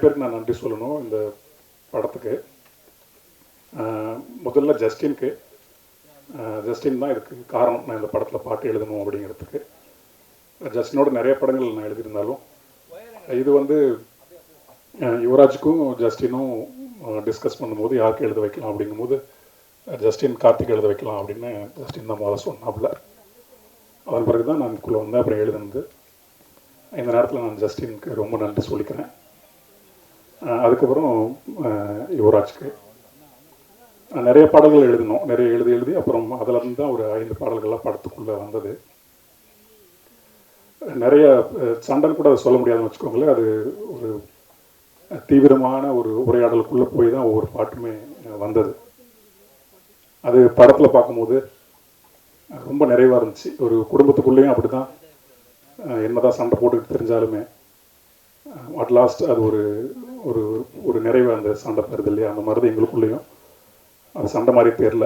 பேருக்கு நான் நன்றி சொல்லணும் இந்த படத்துக்கு. முதல்ல ஜஸ்டினுக்கு. ஜஸ்டின் தான் இதுக்கு காரணம், நான் இந்த படத்தில் பாட்டு எழுதணும் அப்படிங்கிறதுக்கு. ஜஸ்டினோட நிறைய படங்கள் நான் எழுதியிருந்தாலும் இது வந்து யுவராஜுக்கும் ஜஸ்டினும் டிஸ்கஸ் பண்ணும்போது யாருக்கு எழுத வைக்கலாம் அப்படிங்கும்போது ஜஸ்டின் கார்த்திக் எழுத வைக்கலாம் அப்படின்னு ஜஸ்டின் தான் முதல்ல சொன்னாப்புல. அதன் பிறகு தான் நான் இதுக்குள்ளே வந்தேன். அப்புறம் எழுதுனது. இந்த நேரத்தில் நான் ஜஸ்டினுக்கு ரொம்ப நன்றி சொல்லிக்கிறேன். அதுக்கப்புறம் யுவராஜுக்கு நிறைய பாடல்கள் எழுதினோம். நிறைய எழுதி அப்புறம் அதிலிருந்து தான் ஒரு 5 பாடல்கள்லாம் படத்துக்குள்ளே வந்தது. நிறைய சண்டைன்னு கூட சொல்ல முடியாதுன்னு வச்சுக்கோங்களேன். அது ஒரு தீவிரமான ஒரு உரையாடலுக்குள்ளே போய் தான் ஒவ்வொரு பாட்டுமே வந்தது. அது படத்தில் பார்க்கும்போது ரொம்ப நிறைவாக இருந்துச்சு. ஒரு குடும்பத்துக்குள்ளேயும் அப்படி தான், என்னதான் சண்டை போட்டுக்கிட்டு தெரிஞ்சாலுமே அட் லாஸ்ட் அது ஒரு ஒரு ஒரு நிறைவு அந்த சண்டை தருது இல்லையா. அந்த மாதிரி தான் எங்களுக்குள்ளேயும் அது சண்டை மாதிரி தெரில.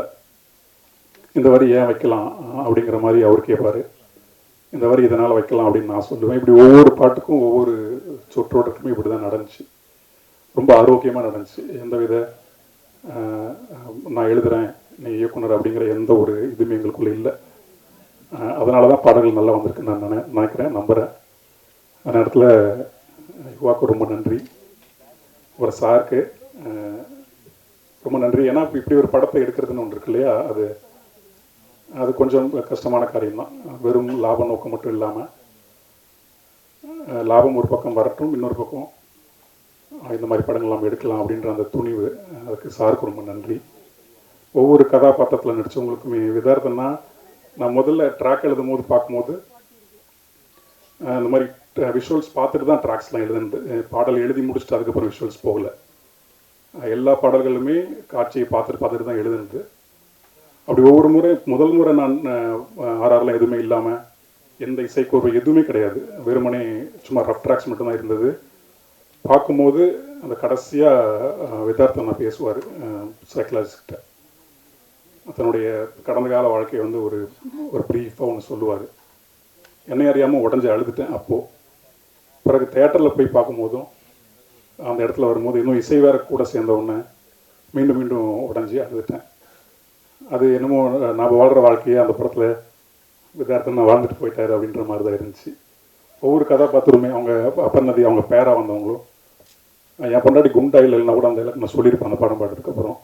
இந்த வரி ஏன் வைக்கலாம் அப்படிங்கிற மாதிரி அவர் கேட்பார். இந்த வரி இதனால் வைக்கலாம் அப்படின்னு நான் சொல்லுவேன். இப்படி ஒவ்வொரு பாட்டுக்கும் ஒவ்வொரு சொற்றோட்டத்துக்குமே இப்படி தான் நடந்துச்சு. ரொம்ப ஆரோக்கியமாக நடந்துச்சு. எந்தவித நான் எழுதுகிறேன் நீ இயக்குனர் அப்படிங்கிற எந்த ஒரு இதுவுமே எங்களுக்குள்ளே இல்லை. அதனால தான் பாடல்கள் நல்லா வந்திருக்குன்னு நான் நினைக்கிறேன், நம்புகிறேன். அந்த நேரத்தில் யுவாக்கு ரொம்ப நன்றி, ஒரு சாருக்கு ரொம்ப நன்றி. ஏன்னா இப்படி ஒரு படத்தை எடுக்கிறதுன்னு ஒன்று இருக்கு இல்லையா, அது கொஞ்சம் கஷ்டமான காரியம்தான். வெறும் லாப நோக்கம் மட்டும் இல்லாமல் லாபம் ஒரு பக்கம் வரட்டும், இன்னொரு பக்கம் இந்த மாதிரி படங்கள் நம்ம எடுக்கலாம் அப்படின்ற அந்த துணிவு, அதுக்கு சாருக்கு ரொம்ப நன்றி. ஒவ்வொரு கதாபாத்திரத்தில் நடித்தவங்களுக்குமே விதார்த்தம்னா, நான் முதல்ல ட்ராக் எழுதும் போது பார்க்கும்போது இந்த மாதிரி விஷுவல்ஸ் பார்த்துட்டு தான் ட்ராக்ஸ்லாம் எழுதுனது. பாடல் எழுதி முடிச்சுட்டு அதுக்கப்புறம் விஷுவல்ஸ் போகலை. எல்லா பாடல்களுமே காட்சியை பார்த்துட்டு தான் எழுதுனது. அப்படி ஒவ்வொரு முறை முதல் முறை நான் ஆர்ஆர்லாம் எதுவுமே இல்லாமல் எந்த இசைக்கோர்வை எதுவுமே கிடையாது, வெறுமனே சும்மா ரஃப் ட்ராக்ஸ் மட்டும்தான் இருந்தது. பார்க்கும்போது அந்த கடைசியாக விதார்த்தம் நான் பேசுவார் சைக்கலாஜிஸ்ட்ட. தன்னுடைய கடந்த கால வாழ்க்கையை வந்து ஒரு ப்ரீஃபாக ஒன்று சொல்லுவார். என்னை அறியாமல் உடஞ்சி அழுதுட்டேன். அப்போது பிறகு தேட்டரில் போய் பார்க்கும்போதும் அந்த இடத்துல வரும்போது இன்னும் இசை வேற கூட சேர்ந்த உடனே மீண்டும் மீண்டும் உடஞ்சி அழுதுட்டேன். அது என்னமோ நான் வாழ்கிற வாழ்க்கையே அந்த படத்தில் விதார்த்தம் நான் வாழ்ந்துட்டு போயிட்டார் அப்படின்ற மாதிரி தான் இருந்துச்சு. ஒவ்வொரு கதாபாத்திரமே அவங்க அப்பர்நதி அவங்க பேராக வந்தவங்களும், என் பொண்டாட்டி குண்டாயில் இல்லைன்னா கூட அந்த இலக்கு நான் சொல்லியிருப்பேன் அந்த படம் பாடுறதுக்கப்புறம்.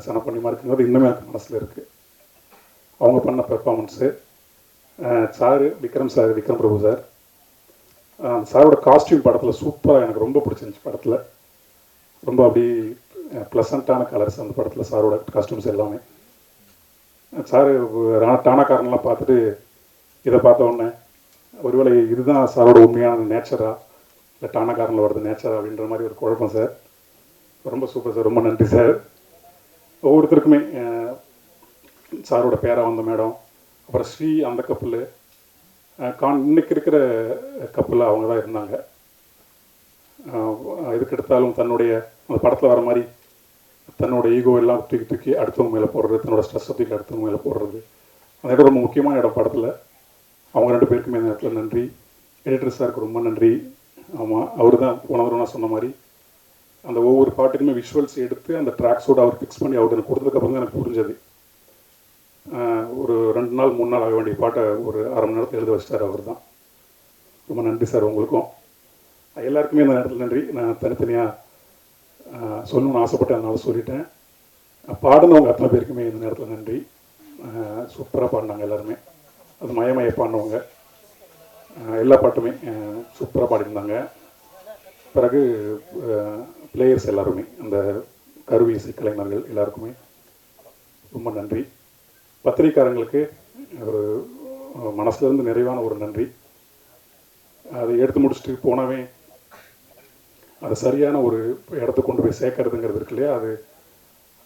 சனப்பண்ணிமா இருக்குங்கிறது இன்னுமே எனக்கு மனசில் இருக்குது. அவங்க பண்ண performance sir Vikram Prabhu sir, சாரோட காஸ்டியூம் படத்தில் சூப்பராக எனக்கு ரொம்ப பிடிச்சிருந்துச்சு. படத்தில் ரொம்ப அப்படி ப்ளசண்ட்டான கலர்ஸ் அந்த படத்தில் சாரோட காஸ்டியூம்ஸ் எல்லாமே. சார் டானாக்காரன்லாம் பார்த்துட்டு இதை பார்த்த உடனே ஒருவேளை இதுதான் சாரோட உண்மையான நேச்சரா இல்லை டானாக்காரனில் வருது நேச்சரா அப்படின்ற மாதிரி ஒரு குழப்பம் சார். ரொம்ப சூப்பர் சார், ரொம்ப நன்றி சார். ஒவ்வொருத்தருக்குமே சாரோட பேரா வந்த மேடம், அப்புறம் ஸ்ரீ அந்த கப்பல், இன்னைக்கு இருக்கிற கப்பலில் அவங்க தான் இருந்தாங்க. எதுக்கு எடுத்தாலும் தன்னுடைய அந்த படத்தில் வர மாதிரி தன்னோட ஈகோ எல்லாம் தூக்கி அடுத்தவங்க மேலே போடுறது, தன்னோட ஸ்ட்ரெஸ்ஸை தூக்கி அடுத்தவங்க மேலே போடுறது, அந்த இடம் ரொம்ப முக்கியமான இடம் படத்தில். அவங்க 2 பேருக்குமே இந்த இடத்துல நன்றி. எடிட்டர் சாருக்கு ரொம்ப நன்றி. ஆமாம், அவர் தான் போன தடவை நான் சொன்ன மாதிரி அந்த ஒவ்வொரு பாட்டுக்குமே விஷுவல்ஸ் எடுத்து அந்த ட்ராக்ஸோடு அவர் ஃபிக்ஸ் பண்ணி அவருக்கு கொடுத்ததுக்கப்புறம் தான் எனக்கு புரிஞ்சது. ஒரு 2 நாள் 3 நாள் ஆக வேண்டிய பாட்டை ஒரு அரை மணி நேரத்தில் எழுத வச்சிட்டார் அவர் தான். ரொம்ப நன்றி சார் உங்களுக்கும். எல்லாருக்குமே இந்த நேரத்தில் நன்றி. நான் தனித்தனியாக சொல்லணும்னு ஆசைப்பட்டேன், அதனால சொல்லிட்டேன். பாடினவங்க அத்தனை பேருக்குமே இந்த நேரத்தில் நன்றி. சூப்பராக பாடினாங்க எல்லாருமே. அது மயமய பாடினவங்க எல்லா பாட்டுமே சூப்பராக பாடியிருந்தாங்க. பிறகு பிளேயர்ஸ் எல்லாருமே, அந்த கருவி இசை கலைஞர்கள் எல்லாருக்குமே ரொம்ப நன்றி. பத்திரிக்காரங்களுக்கு ஒரு மனசுலேருந்து நிறைவான ஒரு நன்றி. அதை எடுத்து முடிச்சுட்டு போனவே அது சரியான ஒரு இடத்த கொண்டு போய் சேர்க்கறதுங்கிறது இருக்கு இல்லையா,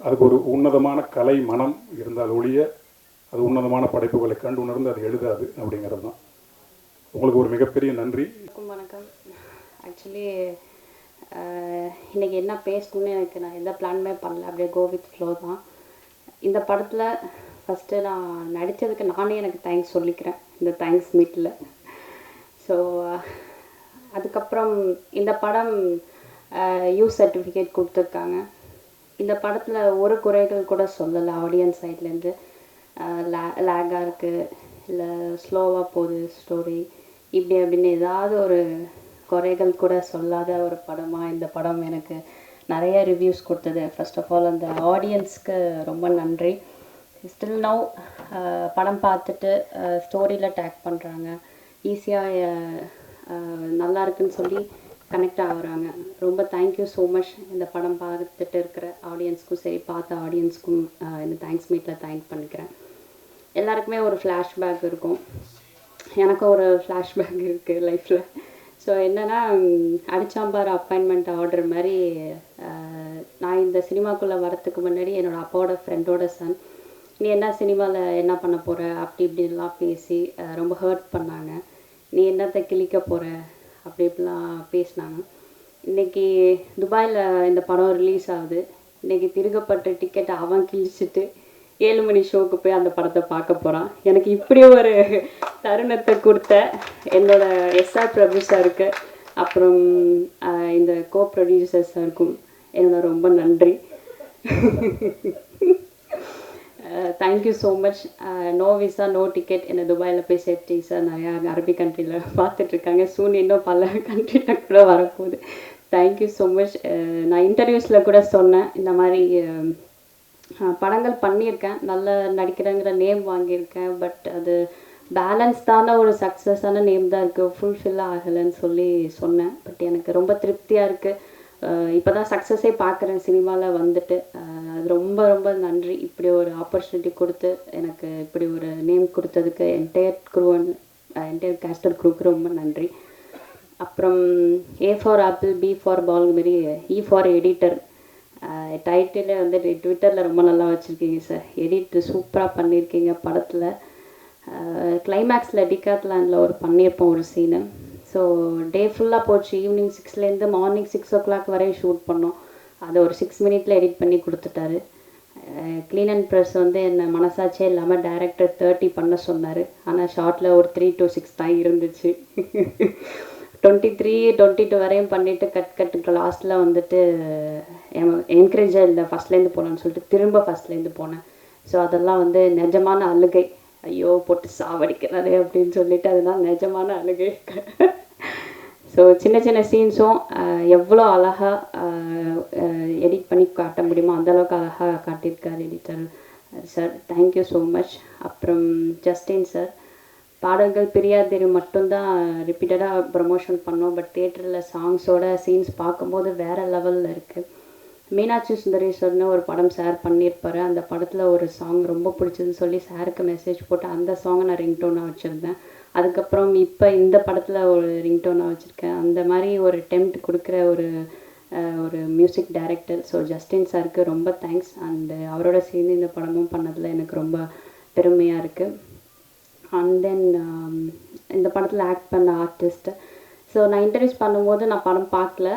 அதுக்கு ஒரு உன்னதமான கலை மனம் இருந்தால் ஒழிய அது உன்னதமான படைப்புகளை கண்டு உணர்ந்து அது எழுதாது அப்படிங்கிறது தான். உங்களுக்கு ஒரு மிகப்பெரிய நன்றி. வணக்கம். ஆக்சுவலி இன்றைக்கி என்ன பேசணுன்னு நான் எந்த பிளானுமே பண்ணல, அப்படியே கோ வித் ஃப்ளோ தான். இந்த படத்தில் ஃபஸ்ட்டு நான் நடித்ததுக்கு நானே எனக்கு தேங்க்ஸ் சொல்லிக்கிறேன் இந்த தேங்க்ஸ் மீட்டில். ஸோ அதுக்கப்புறம் இந்த படம் யூ சர்டிஃபிகேட் கொடுத்துருக்காங்க. இந்த படத்தில் ஒரு குறைகள் கூட சொல்லலை ஆடியன்ஸ் சைட்லேருந்து. லேகாக இருக்குது, இல்லை ஸ்லோவாக போகுது ஸ்டோரி, இப்படி அப்படின்னு ஏதாவது ஒரு குறைகள் கூட சொல்லாத ஒரு படமாக இந்த படம் எனக்கு நிறைய ரிவ்யூஸ் கொடுத்தது. ஃபர்ஸ்ட் ஆஃப் ஆல் அந்த ஆடியன்ஸ்க்கு ரொம்ப நன்றி. ஸ்டில் நவ் படம் பார்த்துட்டு ஸ்டோரியில் டேக் பண்ணுறாங்க, ஈஸியாக நல்லா இருக்குன்னு சொல்லி கனெக்ட் ஆகுறாங்க. ரொம்ப தேங்க்யூ ஸோ மச். இந்த படம் பார்த்துட்டு இருக்கிற ஆடியன்ஸ்க்கும் சரி, பார்த்த ஆடியன்ஸ்க்கும் இந்த தேங்க்ஸ் மீட்டில் தேங்க் பண்ணிக்கிறேன். எல்லாருக்குமே ஒரு ஃப்ளாஷ்பேக் இருக்கும், எனக்கும் ஒரு ஃப்ளாஷ்பேக் இருக்குது லைஃப்பில். ஸோ என்னென்னா, அடிச்சாம்பார் அப்பாயின்மெண்ட் ஆர்டர் மாதிரி நான் இந்த சினிமாக்குள்ளே வரத்துக்கு முன்னாடி என்னோடய அப்பாவோட ஃப்ரெண்டோட சன், நீ என்ன சினிமாவில் என்ன பண்ண போகிற அப்படி இப்படின்லாம் பேசி ரொம்ப ஹர்ட் பண்ணாங்க. நீ என்னத்தை கிழிக்க போகிற அப்படி இப்படிலாம் பேசினாங்க. இன்றைக்கி துபாயில் இந்த படம் ரிலீஸ் ஆகுது. இன்றைக்கி திருகப்பட்ட டிக்கெட்டை அவன் கிழிச்சிட்டு 7 மணி ஷோவுக்கு போய் அந்த படத்தை பார்க்க போகிறான். எனக்கு இப்படி ஒரு தருணத்தை கொடுத்த என்னோட எஸ்ஆர் பிரபு சாருக்கு, அப்புறம் இந்த கோ ப்ரொடியூசர் சாருக்கும் என்னோட ரொம்ப நன்றி. Thank you so much. No visa no ticket என்னை துபாயில் போய் சேர்த்து சார் நிறையா அரபிக் கண்ட்ரியில் பார்த்துட்ருக்காங்க. சூன் இன்னும் பல கண்ட்ரியில் கூட வரப்போகுது. Thank you so much. நான் இன்டர்வியூஸில் கூட சொன்னேன், இந்த மாதிரி படங்கள் பண்ணியிருக்கேன், நல்ல நடிக்கிறேங்கிற நேம் வாங்கியிருக்கேன், பட் அது பேலன்ஸ்டான ஒரு சக்ஸஸான நேம் தான் இருக்குது, ஃபுல்ஃபில் ஆகலைன்னு சொல்லி சொன்னேன். பட் எனக்கு ரொம்ப திருப்தியாக இருக்குது. இப்போ தான் சக்ஸஸே பார்க்குறேன் சினிமாவில் வந்துட்டு. அது ரொம்ப ரொம்ப நன்றி. இப்படி ஒரு ஆப்பர்ச்சுனிட்டி கொடுத்து எனக்கு இப்படி ஒரு நேம் கொடுத்ததுக்கு என்டையர் கேஸ்டர் குரூக்கு ரொம்ப நன்றி. அப்புறம் A for apple, B for ball மாரி இ ஃபார் எடிட்டர். டைட்டிலே வந்து ட்விட்டரில் ரொம்ப நல்லா வச்சுருக்கீங்க சார். எடிட் சூப்பராக பண்ணியிருக்கீங்க. படத்தில் கிளைமேக்ஸில் டிகாத்லாண்டில் ஒரு பண்ணியிருப்போம் ஒரு சீனு. ஸோ டே ஃபுல்லாக போச்சு. ஈவினிங் 6லேருந்து மார்னிங் 6 o'clock வரையும் ஷூட் பண்ணோம். அதை ஒரு 6 minutes எடிட் பண்ணி கொடுத்துட்டாரு. க்ளீன் அண்ட் ப்ரெஸ் வந்து என்ன மனசாட்சியே இல்லாமல் டைரக்டர் 30 பண்ண சொன்னார். ஆனால் ஷார்ட்டில் ஒரு 3 to 6 தான் இருந்துச்சு. 23, 22 வரையும் பண்ணிவிட்டு கட்டுக்கு லாஸ்ட்டில் வந்துட்டு என்கரேஜாக இல்லை, ஃபஸ்ட்லேருந்து போகலான்னு சொல்லிட்டு திரும்ப ஃபஸ்ட்லேருந்து போனேன். ஸோ அதெல்லாம் வந்து நிஜமான அழுகை. ஐயோ போட்டு சாவடிக்கிறாரு அப்படின்னு சொல்லிட்டு அதெல்லாம் நிஜமான அழுகை. ஸோ சின்ன சின்ன சீன்ஸும் எவ்வளோ அழகாக எடிட் பண்ணி காட்ட முடியுமோ அந்தளவுக்கு அழகாக காட்டியிருக்கார் editor sir. Thank you so much. அப்புறம் ஜஸ்டின் சார், பாடல்கள் பிரியாதிரி மட்டும்தான் ரிப்பீட்டடாக ப்ரமோஷன் பண்ணோம், பட் தியேட்டரில் சாங்ஸோட சீன்ஸ் பார்க்கும்போது வேறு லெவலில் இருக்குது. மீனாட்சி சுந்தரேஸ்வரர்னு ஒரு படம் சார் பண்ணியிருப்பார். அந்த படத்தில் ஒரு சாங் ரொம்ப பிடிச்சதுன்னு சொல்லி சாருக்கு மெசேஜ் போட்டு அந்த சாங்கை நான் ரிங்டோனாக வச்சுருந்தேன். அதுக்கப்புறம் இப்போ இந்த படத்தில் ஒரு ரிங்டோனாக வச்சுருக்கேன். அந்த மாதிரி ஒரு டெம்ட் கொடுக்குற ஒரு மியூசிக் டைரக்டர். ஸோ ஜஸ்டின் சாருக்கு ரொம்ப தேங்க்ஸ். அண்டு அவரோட சேர்ந்து இந்த படமும் பண்ணதில் எனக்கு ரொம்ப பெருமையாக இருக்குது. அண்ட் தென் இந்த படத்தில் ஆக்ட் பண்ண ஆர்டிஸ்ட்டு. ஸோ நான் இன்டர்வியூஸ் பண்ணும்போது நான் படம் பார்க்கல.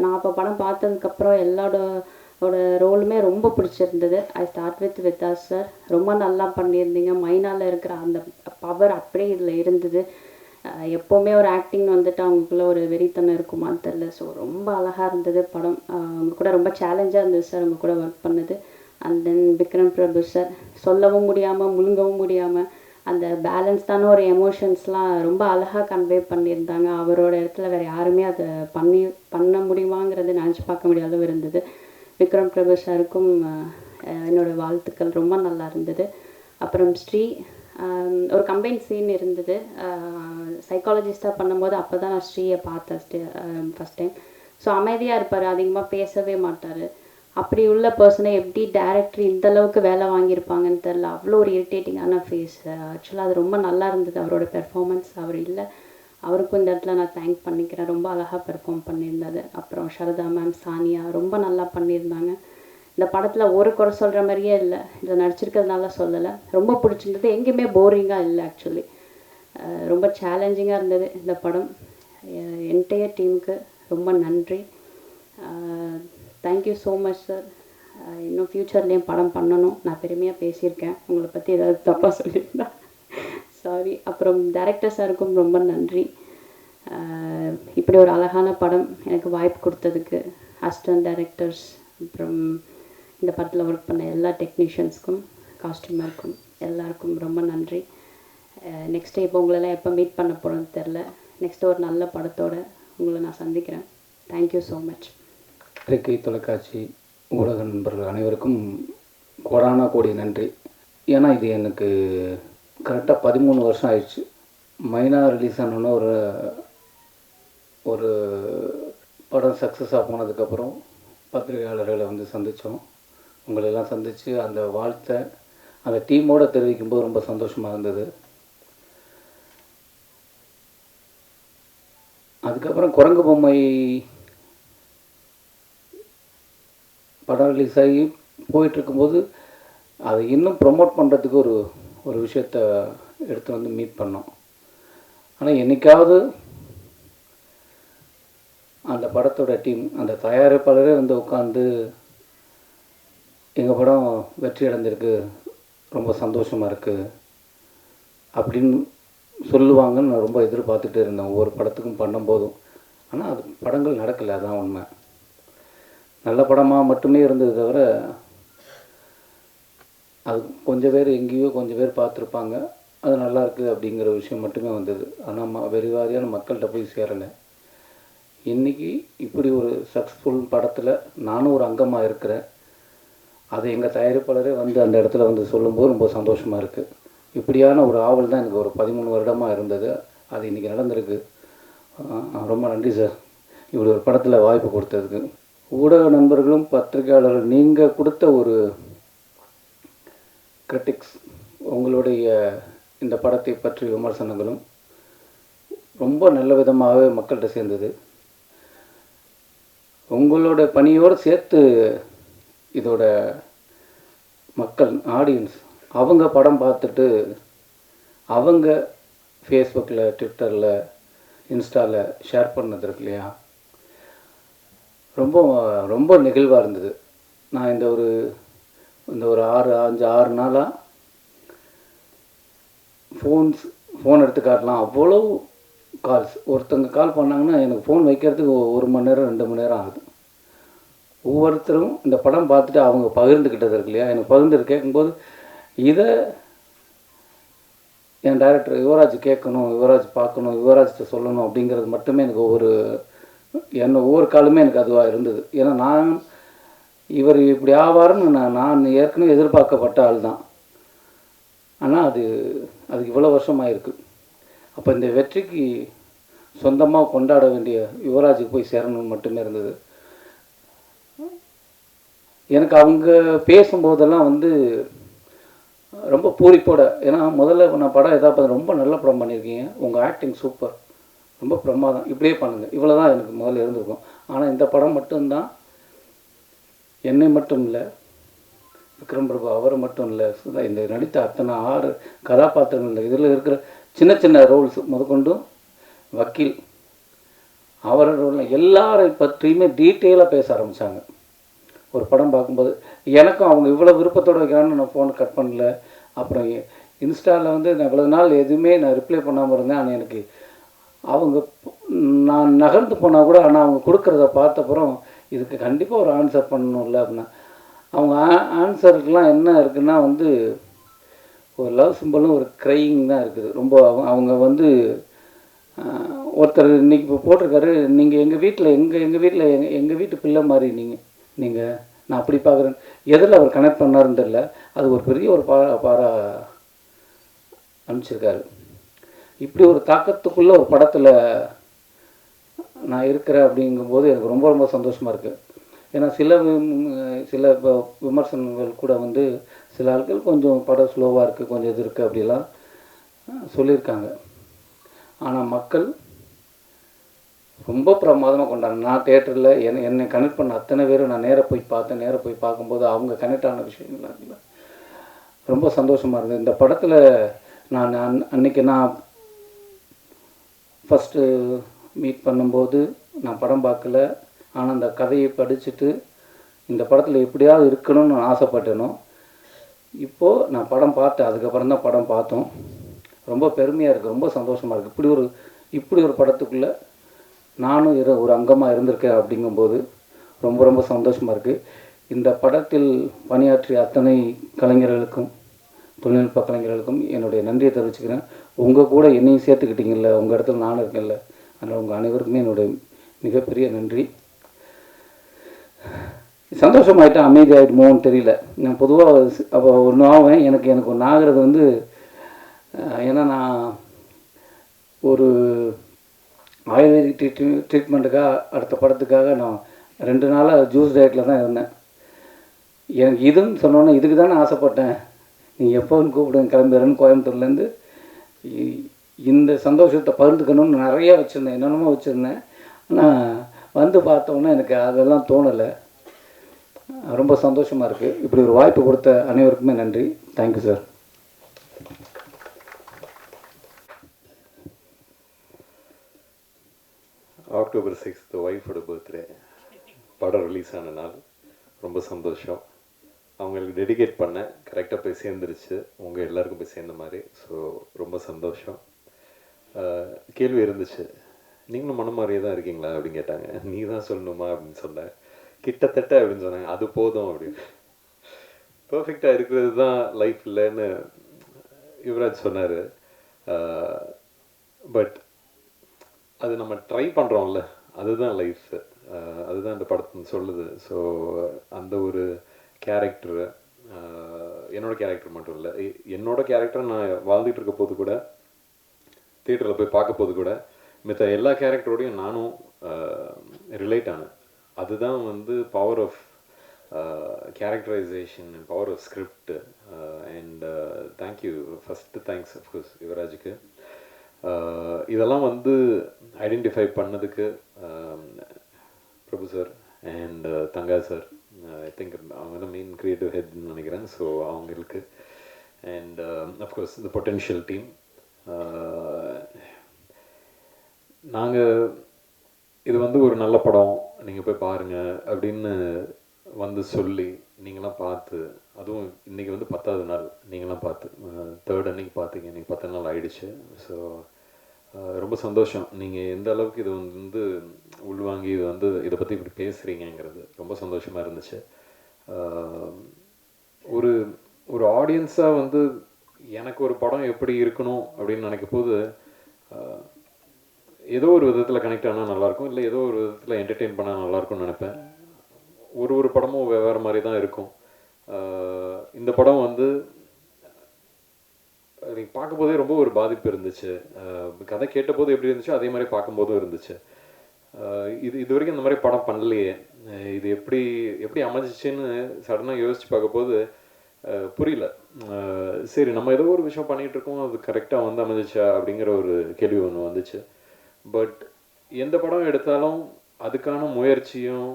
நான் அப்போ படம் பார்த்ததுக்கப்புறம் எல்லாரோட ரோலுமே ரொம்ப பிடிச்சிருந்தது. I start with us sir. ரொம்ப நல்லா பண்ணியிருந்தீங்க. மைனாவில் இருக்கிற அந்த பவர் அப்படியே இதில் இருந்தது. எப்போவுமே ஒரு ஆக்டிங் வந்துட்டு அவங்களுக்குள்ள ஒரு வெறித்தனம் இருக்குமான்னு தெரில. ஸோ ரொம்ப அழகாக இருந்தது படம். அவங்க கூட ரொம்ப சேலஞ்சாக இருந்தது சார் அவங்க கூட ஒர்க் பண்ணது. And then Vikram Prabhu sir, சொல்லவும் முடியாமல் முழுங்கவும் முடியாமல் அந்த பேலன்ஸ்டான ஒரு எமோஷன்ஸ்லாம் ரொம்ப அழகாக கன்வே பண்ணியிருந்தாங்க. அவரோட இடத்துல வேறு யாருமே அதை பண்ண முடியுமாங்கிறது நினச்சி பார்க்க முடியாத அளவு இருந்தது. விக்ரம் பிரபு சாருக்கும் என்னோடய வாழ்த்துக்கள். ரொம்ப நல்லா இருந்தது. அப்புறம் ஸ்ரீ, ஒரு கம்பைன் சீன் இருந்தது சைக்காலஜிஸ்டாக பண்ணும்போது. அப்போ தான் நான் ஸ்ரீயை பார்த்தேன் ஃபஸ்ட் டைம். ஸோ அமைதியாக இருப்பார், அதிகமாக பேசவே மாட்டார். அப்படி உள்ள பர்சனை எப்படி டேரக்டர் இந்தளவுக்கு வேலை வாங்கியிருப்பாங்கன்னு தெரில. அவ்வளோ ஒரு இரிட்டேட்டிங்கான ஃபேஸ். ஆக்சுவலாக அது ரொம்ப நல்லா இருந்தது அவரோட பெர்ஃபார்மன்ஸ். அவர் இல்லை, அவருக்கும் இந்த இடத்துல நான் தேங்க் பண்ணிக்கிறேன். ரொம்ப அழகாக பெர்ஃபார்ம் பண்ணியிருந்தது. அப்புறம் சரதா மேம், சானியா ரொம்ப நல்லா பண்ணியிருந்தாங்க. இந்த படத்தில் ஒரு குறை சொல்கிற மாதிரியே இல்லை, இதில் நடிச்சிருக்கிறதுனால சொல்லலை. ரொம்ப பிடிச்சிருந்தது, எங்கேயுமே போரிங்காக இல்லை. ஆக்சுவலி ரொம்ப சேலஞ்சிங்காக இருந்தது இந்த படம். என்டையர் டீமுக்கு ரொம்ப நன்றி. Thank you so much sir. இன்னும் ஃப்யூச்சர்லேயும் படம் பண்ணணும். நான் பெருமையாக பேசியிருக்கேன், உங்களை பற்றி ஏதாவது தப்பாக சொல்லியிருந்தா சாரி. அப்புறம் டைரக்டர் சாருக்கும் ரொம்ப நன்றி. இப்படி ஒரு அழகான படம் எனக்கு வாய்ப்பு கொடுத்ததுக்கு அசிஸ்டன்ட் டைரக்டர்ஸ், அப்புறம் இந்த படத்தில் ஒர்க் பண்ண எல்லா டெக்னீஷியன்ஸ்க்கும், காஸ்டியூமருக்கும் எல்லாருக்கும் ரொம்ப நன்றி. நெக்ஸ்ட்டு இப்போ உங்களெல்லாம் எப்போ மீட் பண்ண போகிறோன்னு தெரில. நெக்ஸ்ட்டு ஒரு நல்ல படத்தோடு உங்களை நான் சந்திக்கிறேன். Thank you so much. இயற்கை தொலைக்காட்சி ஊடக நண்பர்கள் அனைவருக்கும் கோடான கோடி நன்றி. ஏன்னா இது எனக்கு கரெக்டாக 13 வருஷம் ஆயிடுச்சு. மைனா ரிலீஸ் ஆனோன்னு ஒரு படம் சக்ஸஸாக போனதுக்கப்புறம் பத்திரிகையாளர்களை வந்து சந்தித்தோம். உங்களெல்லாம் சந்தித்து அந்த வாழ்த்தை அந்த டீமோடு தெரிவிக்கும்போது ரொம்ப சந்தோஷமாக இருந்தது. அதுக்கப்புறம் குரங்கு பொம்மை படம் ரிலீஸ் ஆகி போயிட்டுருக்கும்போது அதை இன்னும் ப்ரொமோட் பண்ணுறதுக்கு ஒரு விஷயத்த எடுத்து வந்து மீட் பண்ணோம். ஆனால் என்றைக்காவது அந்த படத்தோட டீம், அந்த தயாரிப்பாளரே வந்து உட்காந்து எங்கள் படம் வெற்றி அடைஞ்சிருக்கு, ரொம்ப சந்தோஷமாக இருக்குது அப்படின்னு சொல்லுவாங்கன்னு நான் ரொம்ப எதிர்பார்த்துட்டு இருந்தேன் ஒவ்வொரு படத்துக்கும் பண்ணும்போதும். ஆனால் அது படங்கள் நடக்கலை, அதுதான் உண்மை. நல்ல படமாக மட்டுமே இருந்தது தவிர அது கொஞ்சம் பேர் எங்கேயோ கொஞ்சம் பேர் பார்த்துருப்பாங்க, அது நல்லாயிருக்கு அப்படிங்கிற விஷயம் மட்டுமே வந்தது. ஆனால் வெறிவாரியான மக்கள்கிட்ட போய் சேரலை. இன்றைக்கி இப்படி ஒரு சக்ஸஸ்ஃபுல் படத்தில் நானும் ஒரு அங்கமாக இருக்கிறேன். அதை எங்கள் தயாரிப்பாளரே வந்து அந்த இடத்துல வந்து சொல்லும்போது ரொம்ப சந்தோஷமாக இருக்குது. இப்படியான ஒரு ஆவல் தான் எனக்கு ஒரு 13 வருடமாக இருந்தது. அது இன்றைக்கி நடந்திருக்கு. ரொம்ப நன்றி சார், இப்படி ஒரு படத்தில் வாய்ப்பு கொடுத்ததுக்கு. ஊடக நண்பர்களும் பத்திரிகையாளர்கள், நீங்கள் கொடுத்த ஒரு கிரிட்டிக்ஸ், உங்களுடைய இந்த படத்தை பற்றி விமர்சனங்களும் ரொம்ப நல்ல விதமாகவே மக்கள்கிட்ட சேர்ந்தது. உங்களோட பணியோடு சேர்த்து இதோட மக்கள், ஆடியன்ஸ், அவங்க படம் பார்த்துட்டு அவங்க ஃபேஸ்புக்கில், ட்விட்டரில், இன்ஸ்டாவில் ஷேர் பண்ணது இருக்கு இல்லையா, ரொம்ப ரொம்ப நெகிழ்வாக இருந்தது. நான் இந்த ஒரு 6 நாளாக ஃபோன் எடுத்து காட்டலாம், அவ்வளோ கால்ஸ். ஒருத்தங்க கால் பண்ணாங்கன்னா எனக்கு ஃபோன் வைக்கிறதுக்கு 1 மணி நேரம் 2 மணி நேரம் ஆகுது. ஒவ்வொருத்தரும் இந்த படம் பார்த்துட்டு அவங்க பகிர்ந்துக்கிட்டது இருக்கு இல்லையா, எனக்கு பகிர்ந்து கேட்கும்போது இதை என் டைரக்டர் யுவராஜ் கேட்கணும், யுவராஜ் பார்க்கணும், யுவராஜ்கிட்ட சொல்லணும் அப்படிங்கிறது மட்டுமே எனக்கு ஒவ்வொரு காலமே எனக்கு அதுவாக இருந்தது. ஏன்னா நான் இவர் இப்படி ஆவார்னு நான் ஏற்கனவே எதிர்பார்க்கப்பட்ட ஆள் தான். ஆனால் அதுக்கு இவ்வளோ வருஷமாக இருக்குது. அப்போ இந்த வெற்றிக்கு சொந்தமாக கொண்டாட வேண்டிய யுவராஜுக்கு போய் சேரணும்னு மட்டுமே இருந்தது. எனக்கு அவங்க பேசும்போதெல்லாம் வந்து ரொம்ப பூரிப்போட, ஏன்னா முதல்ல நான் படம் எதாவது ரொம்ப நல்ல படம் பண்ணியிருக்கீங்க, உங்கள் ஆக்டிங் சூப்பர், ரொம்ப பிரமாதம், இப்படியே பண்ணுங்கள், இவ்வளோ தான் எனக்கு முதல்ல இருந்திருக்கும். ஆனால் இந்த படம் மட்டும்தான் என்னை மட்டும் இல்லை, விக்ரம் பிரபு அவரை மட்டும் இல்லை, இந்த நடித்த அத்தனை 6 கதாபாத்திரங்கள், இதில் இருக்கிற சின்ன சின்ன ரோல்ஸ் முதற்கொண்டும், வக்கீல் அவரோட எல்லாரை பற்றியுமே டீட்டெயிலாக பேச ஆரம்பித்தாங்க. ஒரு படம் பார்க்கும்போது எனக்கும் அவங்க இவ்வளோ விருப்பத்தோடு வைக்கிறான்னு நான் ஃபோன் கட் பண்ணல. அப்புறம் இன்ஸ்டாவில் வந்து நான் இவ்வளோ நாள் எதுவுமே நான் ரிப்ளை பண்ணாமல் இருந்தேன். ஆனால் எனக்கு அவங்க, நான் நகர்ந்து போனால் கூட, ஆனால் அவங்க கொடுக்குறத பார்த்தப்புறம் இதுக்கு கண்டிப்பாக ஒரு ஆன்சர் பண்ணணும்ல அப்படின்னா, அவங்க ஆன்சருக்கெலாம் என்ன இருக்குன்னா வந்து ஒரு லவ் சிம்பிளும் ஒரு க்ரையிங் தான் இருக்குது. ரொம்ப அவங்க வந்து ஒருத்தர் இன்றைக்கி இப்போ போட்டிருக்காரு, நீங்கள் எங்கள் வீட்டு பிள்ளை மாதிரி நீங்கள் நான் அப்படி பார்க்குறேன். எதில் அவர் கனெக்ட் பண்ணாருன்னு தெரியல, அது ஒரு பெரிய ஒரு பாரா அனுப்பிச்சிருக்காரு. இப்படி ஒரு தாக்கத்துக்குள்ளே ஒரு படத்தில் நான் இருக்கிறேன் அப்படிங்கும்போது எனக்கு ரொம்ப ரொம்ப சந்தோஷமாக இருக்குது. ஏன்னா சில விமர்சனங்கள் கூட வந்து சில ஆட்கள் கொஞ்சம் படம் ஸ்லோவாக இருக்குது, கொஞ்சம் இது இருக்குது அப்படிலாம் சொல்லியிருக்காங்க. ஆனால் மக்கள் ரொம்ப பிரமாதமாக கொண்டாங்க. நான் தேட்டரில் என்னை கனெக்ட் பண்ண அத்தனை பேரும் நான் நேராக போய் பார்க்கும்போது அவங்க கனெக்ட் ஆன விஷயங்கள்லாம் இல்லை, ரொம்ப சந்தோஷமாக இருந்தது. இந்த படத்தில் நான் அன்றைக்கி நான் ஃபஸ்ட்டு மீட் பண்ணும்போது நான் படம் பார்க்கல. ஆனால் அந்த கதையை படிச்சுட்டு இந்த படத்தில் எப்படியாவது இருக்கணும்னு நான் ஆசைப்பட்டேனோ, இப்போது நான் படம் பார்த்தேன், அதுக்கப்புறம் தான் படம் பார்த்தோம். ரொம்ப பெருமையாக இருக்குது, ரொம்ப சந்தோஷமாக இருக்குது. இப்படி ஒரு படத்துக்குள்ளே நானும் ஒரு அங்கமாக இருந்திருக்கேன் அப்படிங்கும்போது ரொம்ப ரொம்ப சந்தோஷமாக இருக்குது. இந்த படத்தில் பணியாற்றிய அத்தனை கலைஞர்களுக்கும் தொழில்நுட்ப கலைஞர்களுக்கும் என்னுடைய நன்றியை தெரிவிச்சுக்கிறேன். உங்கள் கூட என்னையும் சேர்த்துக்கிட்டீங்கல்ல, உங்கள் இடத்துல நானும் இருக்கேன்ல, அதனால் உங்கள் அனைவருக்குமே என்னுடைய மிகப்பெரிய நன்றி. சந்தோஷமாயிட்டா அமைதியாகிடுமோன்னு தெரியல. நான் பொதுவாக அப்போ ஒன்று ஆவேன், எனக்கு ஒன்று ஆகிறது வந்து ஏன்னா நான் ஒரு ஆயுர்வேதிக் ட்ரீட்மெண்ட்டுக்காக அடுத்த படத்துக்காக நான் 2 நாளாக ஜூஸ் டயட்டில் தான் இருந்தேன். எனக்கு இதுன்னு சொன்னோன்னே இதுக்கு தானே ஆசைப்பட்டேன், நீ எப்போன்னு கூப்பிடுங்க கிளம்பிடுறேன்னு கோயம்புத்தூர்லேருந்து இந்த சந்தோஷத்தை பகிர்ந்துக்கணும்னு நிறைய வச்சுருந்தேன், என்னென்னமோ வச்சுருந்தேன். ஆனால் வந்து பார்த்தோன்னே எனக்கு அதெல்லாம் தோணலை. ரொம்ப சந்தோஷமாக இருக்குது. இப்படி ஒரு வாய்ப்பு கொடுத்த அனைவருக்குமே நன்றி. Thank you sir. October 6th ஒய்ஃபோட பர்த்டே, படம் ரிலீஸ் ஆன நாள். ரொம்ப சந்தோஷம். அவங்களுக்கு டெடிகேட் பண்ணேன், கரெக்டாக போய் சேர்ந்துருச்சு, உங்கள் எல்லாருக்கும் போய் சேர்ந்த மாதிரி. ஸோ ரொம்ப சந்தோஷம். கேள்வி இருந்துச்சு, நீங்களும் மன மாதிரியே தான் இருக்கீங்களா அப்படின்னு கேட்டாங்க. நீ தான் சொல்லணுமா அப்படின்னு சொன்னேன். கிட்டத்தட்ட அப்படின்னு சொன்னாங்க. அது போதும் அப்படின்னு. பர்ஃபெக்டாக இருக்கிறது தான் லைஃப் இல்லைன்னு யுவராஜ் சொன்னார். பட் அது நம்ம ட்ரை பண்ணுறோம்ல, அதுதான் லைஃப். அதுதான் இந்த படத்தை சொல்லுது. ஸோ அந்த ஒரு கேரக்டரு, என்னோடய கேரக்டர் மட்டும் இல்லை, என்னோடய கேரக்டர் நான் வாழ்ந்துட்டு இருக்க போது கூட, தியேட்டரில் போய் பார்க்க போது கூட, மித்த எல்லா கேரக்டரோடையும் நானும் ரிலேட் ஆனேன். அதுதான் வந்து power of characterization and power of script. And thank you, first thanks of course யுவராஜுக்கு. இதெல்லாம் வந்து ஐடென்டிஃபை பண்ணதுக்கு Prabhu sir and Thanga sir, I think அவங்க தான் மெயின் க்ரியேட்டிவ் ஹெட்னு நினைக்கிறேன். ஸோ அவங்களுக்கு அண்ட் அஃப்கோர்ஸ் இந்த பொட்டென்ஷியல் டீம். நாங்கள் இது வந்து ஒரு நல்ல படம், நீங்கள் போய் பாருங்கள் அப்படின்னு வந்து சொல்லி நீங்களாம் பார்த்து, அதுவும் இன்றைக்கி வந்து 10வது நாள் நீங்களாம் பார்த்து, 3rd அன்னைக்கு பார்த்தீங்க, இன்றைக்கி 10 நாள் ஆயிடுச்சு. ஸோ ரொம்ப சந்தோஷம். நீங்கள் எந்த அளவுக்கு இது வந்து உள்வாங்கி இது வந்து இதை பற்றி இப்படி பேசுகிறீங்கிறது ரொம்ப சந்தோஷமாக இருந்துச்சு. ஒரு ஒரு ஆடியன்ஸாக வந்து எனக்கு ஒரு படம் எப்படி இருக்கணும் அப்படின்னு நினைக்கும் போது, ஏதோ ஒரு விதத்தில் கனெக்ட் ஆனால் நல்லாயிருக்கும், இல்லை ஏதோ ஒரு விதத்தில் என்டர்டெயின் பண்ணால் நல்லாயிருக்கும்னு நினைப்பேன். ஒரு படமும் வேறு மாதிரி தான் இருக்கும். இந்த படம் வந்து நீங்கள் பார்க்கும்போதே ரொம்ப ஒரு பாதிப்பு இருந்துச்சு. கதை கேட்டபோது எப்படி இருந்துச்சோ அதே மாதிரி பார்க்கும்போதும் இருந்துச்சு. இது வரைக்கும் இந்த மாதிரி படம் பண்ணலையே, இது எப்படி அமைஞ்சிச்சுன்னு சடனாக யோசித்து பார்க்கும்போது புரியல. சரி, நம்ம ஏதோ ஒரு விஷயம் பண்ணிகிட்டு இருக்கோம், அது கரெக்டாக வந்து அமைஞ்சிச்சா அப்படிங்கிற ஒரு கேள்வி ஒன்று வந்துச்சு. பட் எந்த படம் எடுத்தாலும் அதுக்கான முயற்சியும்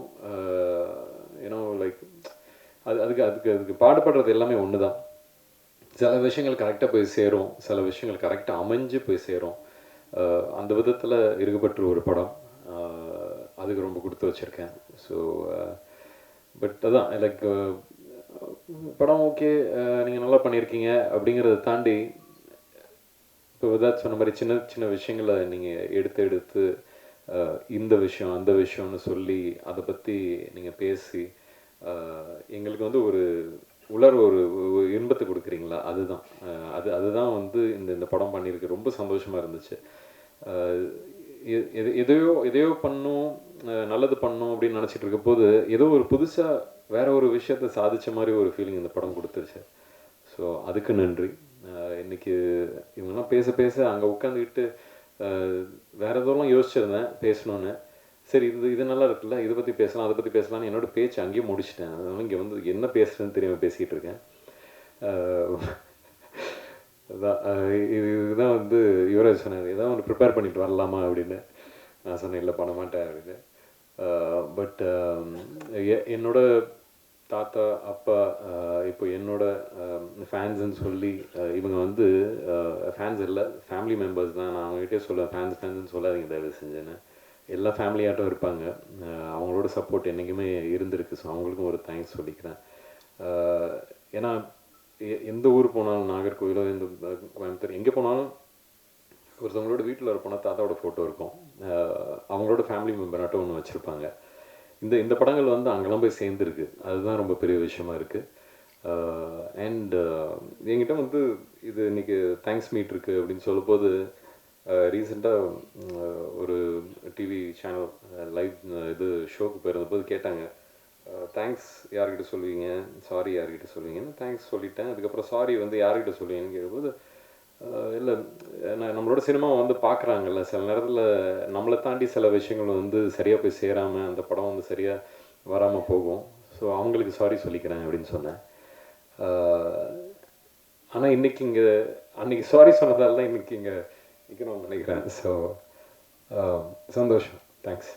ஏன்னோ லைக் அதுக்கு பாடுபடுறது எல்லாமே ஒன்று தான். சில விஷயங்கள் கரெக்டாக போய் சேரும், சில விஷயங்கள் கரெக்டாக அமைஞ்சு போய் சேரும். அந்த விதத்தில் இருக்கப்பட்ட ஒரு படம், அதுக்கு ரொம்ப கொடுத்து வச்சுருக்கேன். ஸோ பட் அதான் லைக் படம் ஓகே, நீங்கள் நல்லா பண்ணியிருக்கீங்க அப்படிங்கிறத தாண்டி, இப்போ விதாத் சொன்ன மாதிரி சின்ன சின்ன விஷயங்களை நீங்கள் எடுத்து இந்த விஷயம் அந்த விஷயம்னு சொல்லி அதை பற்றி நீங்கள் பேசி எங்களுக்கு வந்து ஒரு ஒரு இன்பத்தை கொடுக்குறீங்களா, அதுதான் அதுதான் வந்து இந்த படம் பண்ணியிருக்கு. ரொம்ப சந்தோஷமாக இருந்துச்சு. எதையோ பண்ணும், நல்லது பண்ணும் அப்படின்னு நினச்சிட்டு இருக்க போது ஏதோ ஒரு புதுசாக வேற ஒரு விஷயத்தை சாதித்த மாதிரி ஒரு ஃபீலிங் இந்த படம் கொடுத்துருச்சு. ஸோ அதுக்கு நன்றி. இன்றைக்கி இவங்கெல்லாம் பேச அங்கே உட்காந்துக்கிட்டு வேறு எதோலாம் யோசிச்சிருந்தேன் பேசணுன்னு. சரி, இது நல்லா இருக்குல்ல, இதை பற்றி பேசலாம் அதை பற்றி பேசலாம்னு என்னோடய பேச்சு அங்கேயே முடிச்சிட்டேன். அதனால இங்கே வந்து என்ன பேசுகிறேன்னு தெரியாமல் பேசிக்கிட்டு இருக்கேன். அதுதான் இதுதான் வந்து யுவராஜ் சொன்னார், ஏதாவது ஒன்று ப்ரிப்பேர் பண்ணிட்டு வரலாமா அப்படின்னு. நான் சொன்னேன் இல்லை பண்ண மாட்டேன் அப்படின்னு. பட் என்னோட தாத்தா அப்பா இப்போ என்னோட ஃபேன்ஸுன்னு சொல்லி இவங்க வந்து ஃபேன்ஸ் இல்லை, ஃபேமிலி மெம்பர்ஸ் தான். நான் அவங்ககிட்டே சொல்லுவேன், ஃபேன்ஸ்ன்னு சொல்லாதீங்க தயவு செஞ்சுன்னு. எல்லா ஃபேமிலியாட்டும் இருப்பாங்க, அவங்களோட சப்போர்ட் என்றைக்குமே இருந்திருக்கு. ஸோ அவங்களுக்கும் ஒரு தேங்க்ஸ் சொல்லிக்கிறேன். ஏன்னா எந்த ஊர் போனாலும், நாகர்கோவிலோ இந்த கோயம்புத்தூர் எங்கே போனாலும் ஒருத்தவங்களோட வீட்டில் இருப்போம்னா தாத்தாவோட ஃபோட்டோ இருக்கும், அவங்களோட ஃபேமிலி மெம்பர் நட்டு ஒன்று வச்சுருப்பாங்க. இந்த படங்கள் வந்து அங்கெல்லாம் போய் சேர்ந்துருக்கு, அதுதான் ரொம்ப பெரிய விஷயமா இருக்குது. அண்ட் என்கிட்ட வந்து இது இன்றைக்கி தேங்க்ஸ் மீட் இருக்குது அப்படின்னு சொல்லும்போது, ரீசெண்டாக ஒரு டிவி சேனல் லைவ் இது ஷோக்கு போயிருந்தபோது கேட்டாங்க, தேங்க்ஸ் யார்கிட்ட சொல்லுவீங்க, சாரி யார்கிட்ட சொல்லுவீங்கன்னு. தேங்க்ஸ் சொல்லிட்டேன், அதுக்கப்புறம் சாரி வந்து யார்கிட்ட சொல்லுவீங்கன்னு கேட்கும்போது, இல்லை நம்மளோட சினிமாவை வந்து பார்க்குறாங்கல்ல, சில நேரத்தில் நம்மளை தாண்டி சில விஷயங்கள் வந்து சரியாக போய் சேராமல் அந்த படம் வந்து சரியாக வராமல் போகும். ஸோ அவங்களுக்கு சாரி சொல்லிக்கிறேன் அப்படின்னு சொன்னேன். ஆனால் இன்றைக்கி இங்கே அன்றைக்கி சாரி சொன்னதால தான் இன்றைக்கி இங்கே நிற்கணும்னு நினைக்கிறேன். ஸோ சந்தோஷம். தேங்க்ஸ்.